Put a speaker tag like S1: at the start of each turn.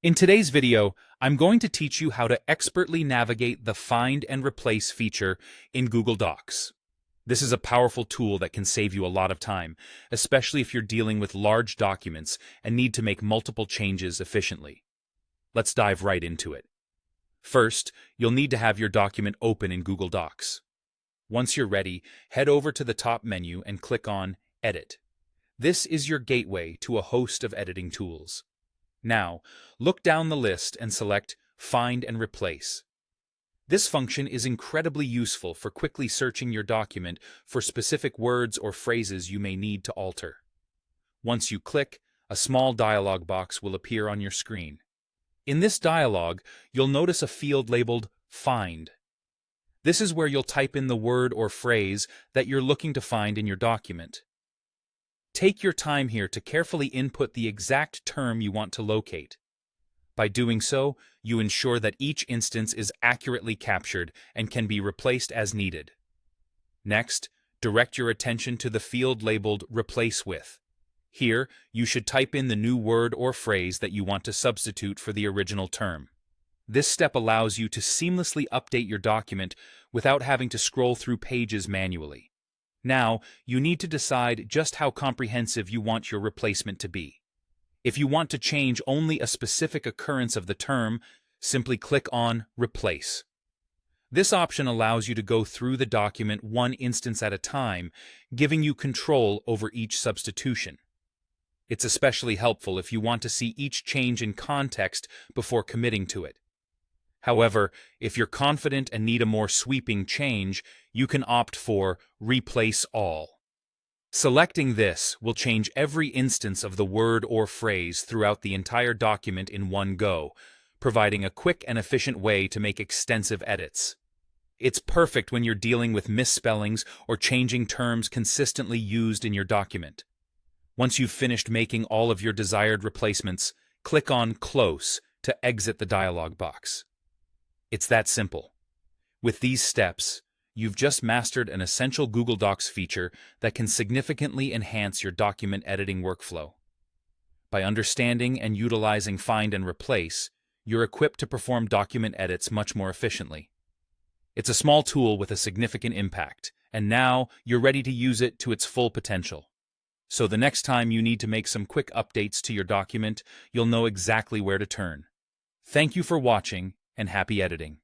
S1: In today's video, I'm going to teach you how to expertly navigate the Find and Replace feature in Google Docs. This is a powerful tool that can save you a lot of time, especially if you're dealing with large documents and need to make multiple changes efficiently. Let's dive right into it. First, you'll need to have your document open in Google Docs. Once you're ready, head over to the top menu and click on Edit. This is your gateway to a host of editing tools. Now, look down the list and select Find and Replace. This function is incredibly useful for quickly searching your document for specific words or phrases you may need to alter. Once you click, a small dialog box will appear on your screen. In this dialog, you'll notice a field labeled Find. This is where you'll type in the word or phrase that you're looking to find in your document. Take your time here to carefully input the exact term you want to locate. By doing so, you ensure that each instance is accurately captured and can be replaced as needed. Next, direct your attention to the field labeled Replace With. Here, you should type in the new word or phrase that you want to substitute for the original term. This step allows you to seamlessly update your document without having to scroll through pages manually. Now, you need to decide just how comprehensive you want your replacement to be. If you want to change only a specific occurrence of the term, simply click on Replace. This option allows you to go through the document one instance at a time, giving you control over each substitution. It's especially helpful if you want to see each change in context before committing to it. However, if you're confident and need a more sweeping change, you can opt for Replace All. Selecting this will change every instance of the word or phrase throughout the entire document in one go, providing a quick and efficient way to make extensive edits. It's perfect when you're dealing with misspellings or changing terms consistently used in your document. Once you've finished making all of your desired replacements, click on Close to exit the dialog box. It's that simple. With these steps, you've just mastered an essential Google Docs feature that can significantly enhance your document editing workflow. By understanding and utilizing Find and Replace, you're equipped to perform document edits much more efficiently. It's a small tool with a significant impact, and now you're ready to use it to its full potential. So the next time you need to make some quick updates to your document, you'll know exactly where to turn. Thank you for watching, and happy editing.